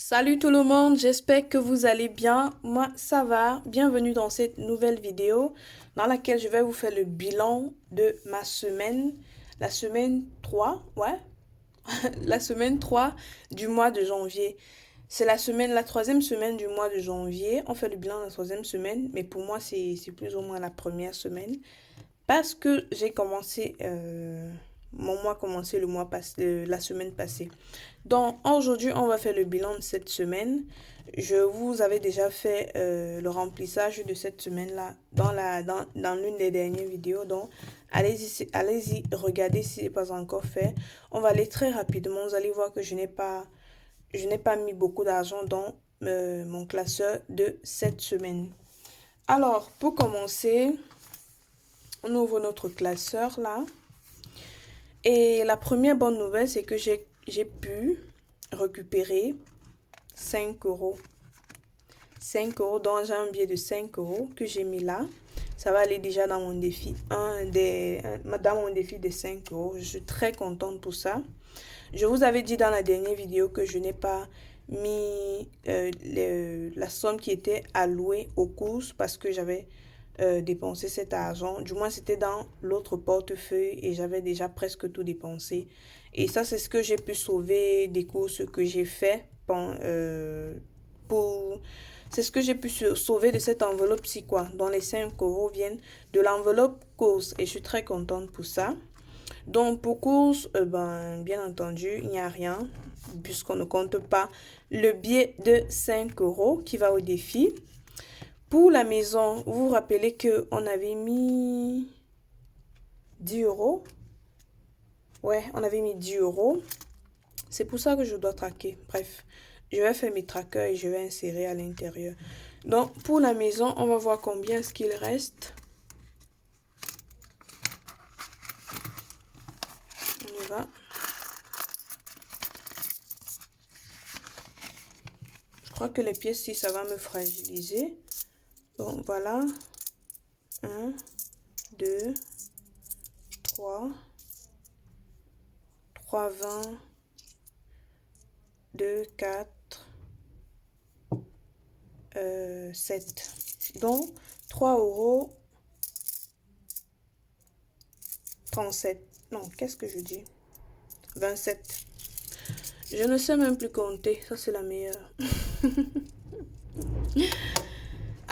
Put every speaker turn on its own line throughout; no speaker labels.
Salut tout le monde, j'espère que vous allez bien. Moi, ça va. Bienvenue dans cette nouvelle vidéo dans laquelle je vais vous faire le bilan de ma semaine, la semaine 3, ouais, la semaine 3 du mois de janvier. C'est la troisième semaine du mois de janvier. On fait le bilan de la troisième semaine, mais pour moi, c'est plus ou moins la première semaine. Parce que j'ai commencé, mon mois a commencé la semaine passée. Donc aujourd'hui, on va faire le bilan de cette semaine. Je vous avais déjà fait le remplissage de cette semaine-là dans l'une des dernières vidéos. Donc allez-y, regardez si ce n'est pas encore fait. On va aller très rapidement. Vous allez voir que je n'ai pas mis beaucoup d'argent dans mon classeur de cette semaine. Alors, pour commencer, on ouvre notre classeur là. Et la première bonne nouvelle, c'est que j'ai pu récupérer 5 euros. 5 euros, donc j'ai un billet de 5 euros que j'ai mis là. Ça va aller déjà dans mon défi, dans mon défi de 5 euros. Je suis très contente pour ça. Je vous avais dit dans la dernière vidéo que je n'ai pas mis la somme qui était allouée aux courses parce que j'avais dépensé cet argent. Du moins, c'était dans l'autre portefeuille et j'avais déjà presque tout dépensé. Et ça, c'est ce que j'ai pu sauver des courses que j'ai fait pour... C'est ce que j'ai pu sauver de cette enveloppe-ci, quoi. Dont les 5 euros viennent de l'enveloppe course. Et je suis très contente pour ça. Donc, pour course, bien entendu, il n'y a rien. Puisqu'on ne compte pas le billet de 5 euros qui va au défi. Pour la maison, vous vous rappelez qu'on avait mis 10 euros. Ouais, on avait mis 10 euros. C'est pour ça que je dois traquer. Bref, je vais faire mes trackers et je vais insérer à l'intérieur. Donc, pour la maison, on va voir combien est-ce qu'il reste. On y va. Je crois que les pièces, si ça va me fragiliser. Bon, voilà. 1, 2, 3, 20, 2, 4, 7. Donc, 3 euros 37. Non, qu'est-ce que je dis? 27. Je ne sais même plus compter. Ça, c'est la meilleure.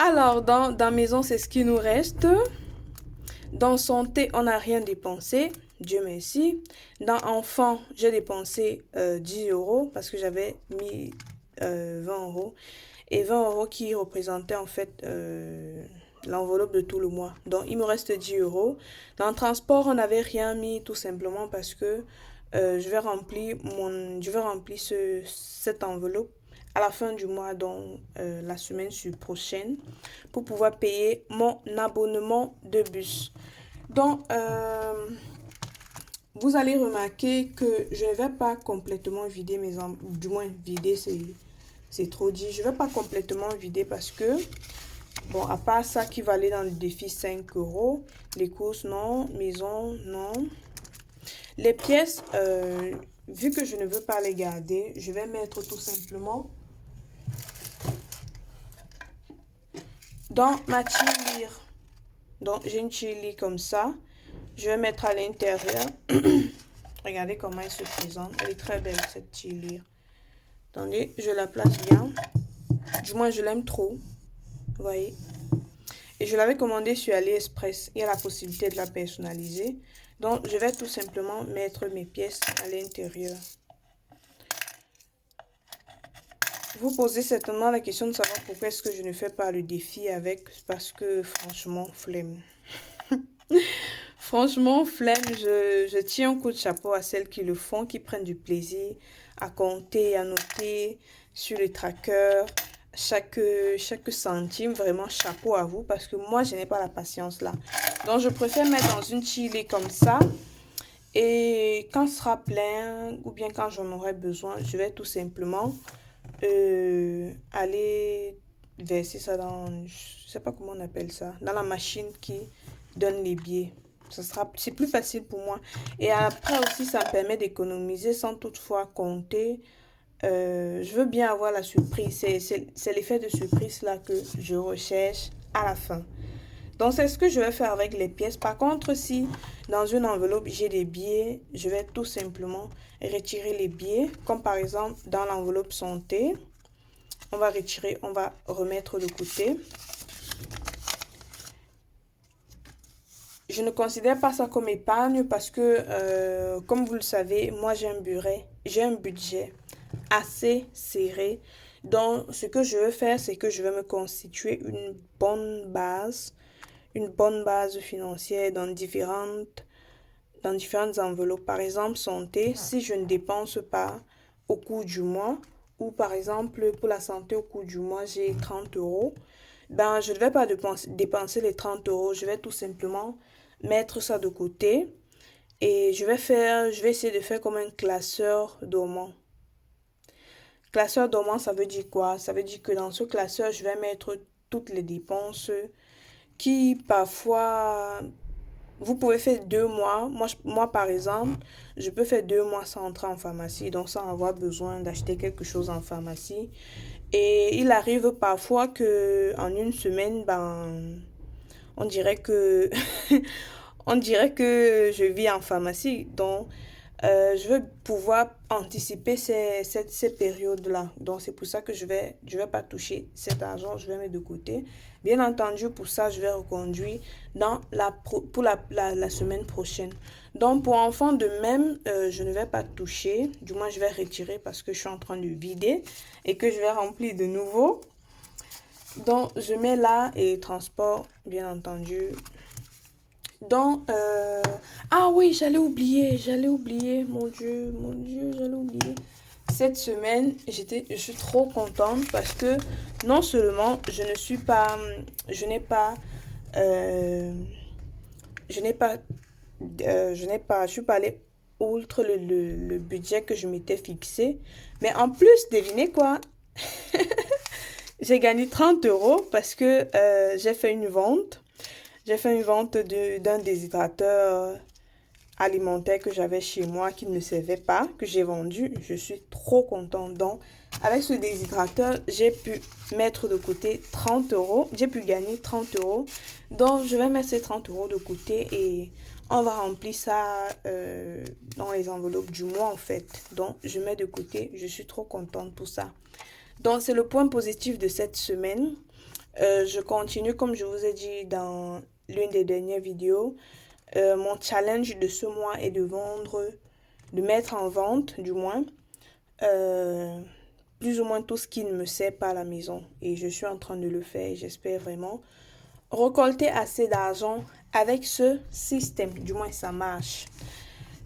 Alors, dans maison, c'est ce qui nous reste. Dans santé, on n'a rien dépensé. Dieu merci. Dans enfant, j'ai dépensé 10 euros parce que j'avais mis 20 euros. Et 20 euros qui représentaient en fait l'enveloppe de tout le mois. Donc, il me reste 10 euros. Dans le transport, on n'avait rien mis tout simplement parce que je vais remplir cette enveloppe à la fin du mois, donc la semaine prochaine, pour pouvoir payer mon abonnement de bus. Donc, vous allez remarquer que je ne vais pas complètement vider du moins vider, c'est trop dit. Je ne vais pas complètement vider parce que, bon, à part ça qui va aller dans le défi 5 euros, les courses, non, maison, non. Les pièces, vu que je ne veux pas les garder, je vais mettre tout simplement dans ma tirelire. Donc, j'ai une tirelire comme ça. Je vais mettre à l'intérieur. Regardez comment elle se présente. Elle est très belle, cette tirelire. Attendez, je la place bien. Du moins, je l'aime trop. Vous voyez. Et je l'avais commandée sur AliExpress. Il y a la possibilité de la personnaliser. Donc, je vais tout simplement mettre mes pièces à l'intérieur. Vous posez certainement la question de savoir pourquoi est-ce que je ne fais pas le défi avec. Parce que, franchement, flemme. Franchement, flemme, je tiens un coup de chapeau à celles qui le font, qui prennent du plaisir à compter, à noter sur les trackers, chaque centime. Vraiment, chapeau à vous parce que moi, je n'ai pas la patience là. Donc, je préfère mettre dans une tirelire comme ça. Et quand ce sera plein ou bien quand j'en aurai besoin, je vais tout simplement aller verser ça dans, je sais pas comment on appelle ça, dans la machine qui donne les billets. C'est plus facile pour moi. Et après aussi, ça me permet d'économiser sans toutefois compter Je veux bien avoir la surprise. C'est l'effet de surprise là que je recherche à la fin. Donc, c'est ce que je vais faire avec les pièces. Par contre, si dans une enveloppe, j'ai des billets, je vais tout simplement retirer les billets. Comme par exemple, dans l'enveloppe santé, on va retirer, on va remettre de côté. Je ne considère pas ça comme épargne parce que, comme vous le savez, moi j'ai un budget assez serré. Donc, ce que je veux faire, c'est que je vais me constituer une bonne base financière dans différentes enveloppes. Par exemple, santé, si je ne dépense pas au cours du mois, ou par exemple, pour la santé, au cours du mois, j'ai 30 euros, ben, je ne vais pas dépenser les 30 euros. Je vais tout simplement mettre ça de côté et je vais essayer de faire comme un classeur dormant. Classeur dormant, ça veut dire quoi? Ça veut dire que dans ce classeur, je vais mettre toutes les dépenses qui parfois, vous pouvez faire 2 mois. Moi, par exemple, je peux faire 2 mois sans entrer en pharmacie, donc sans avoir besoin d'acheter quelque chose en pharmacie. Et il arrive parfois que en une semaine, ben, on dirait que on dirait que je vis en pharmacie. Donc, je veux pouvoir anticiper ces périodes-là. Donc, c'est pour ça que je vais pas toucher cet argent, je vais mettre de côté. Bien entendu, pour ça, je vais reconduire pour la semaine prochaine. Donc, pour enfants de même, je ne vais pas toucher. Du moins, je vais retirer parce que je suis en train de vider et que je vais remplir de nouveau. Donc, je mets là et transport, bien entendu. Donc, ah oui, j'allais oublier, mon Dieu, j'allais oublier. Cette semaine, je suis trop contente parce que non seulement euh, je suis pas allée outre le budget que je m'étais fixé, mais en plus, devinez quoi? J'ai gagné 30 euros parce que j'ai fait une vente. J'ai fait une vente d'un déshydrateur alimentaire que j'avais chez moi qui ne servait pas, que j'ai vendu. Je suis trop contente. Donc, avec ce déshydrateur, j'ai pu mettre de côté 30 euros. J'ai pu gagner 30 euros. Donc, je vais mettre ces 30 euros de côté et on va remplir ça dans les enveloppes du mois en fait. Donc, je mets de côté. Je suis trop contente pour ça. Donc, c'est le point positif de cette semaine. Je continue, comme je vous ai dit dans l'une des dernières vidéos. Mon challenge de ce mois est de mettre en vente, du moins, plus ou moins tout ce qui ne me sert pas à la maison. Et je suis en train de le faire et j'espère vraiment récolter assez d'argent avec ce système. Du moins, ça marche.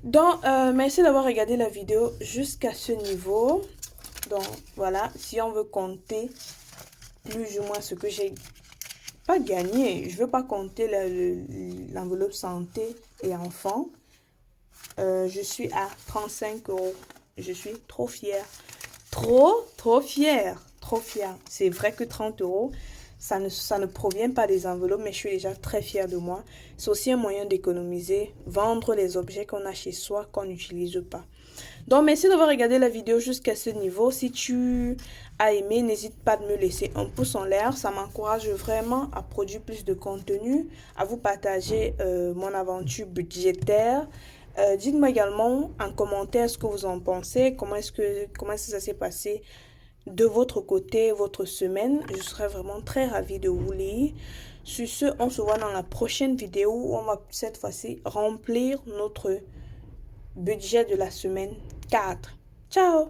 Donc, merci d'avoir regardé la vidéo jusqu'à ce niveau. Donc, voilà, si on veut compter plus ou moins ce que j'ai pas gagné, je veux pas compter l'enveloppe santé et enfants. Je suis à 35 euros. Je suis trop fière. Trop fière. Trop fière. C'est vrai que 30 euros, ça ne provient pas des enveloppes, mais je suis déjà très fière de moi. C'est aussi un moyen d'économiser, vendre les objets qu'on a chez soi, qu'on n'utilise pas. Donc, merci d'avoir regardé la vidéo jusqu'à ce niveau. Si tu as aimé, n'hésite pas de me laisser un pouce en l'air. Ça m'encourage vraiment à produire plus de contenu, à vous partager mon aventure budgétaire. Dites-moi également en commentaire ce que vous en pensez. Comment ça s'est passé de votre côté, votre semaine. Je serais vraiment très ravie de vous lire. Sur ce, on se voit dans la prochaine vidéo où on va cette fois-ci remplir notre budget de la semaine 4. Ciao!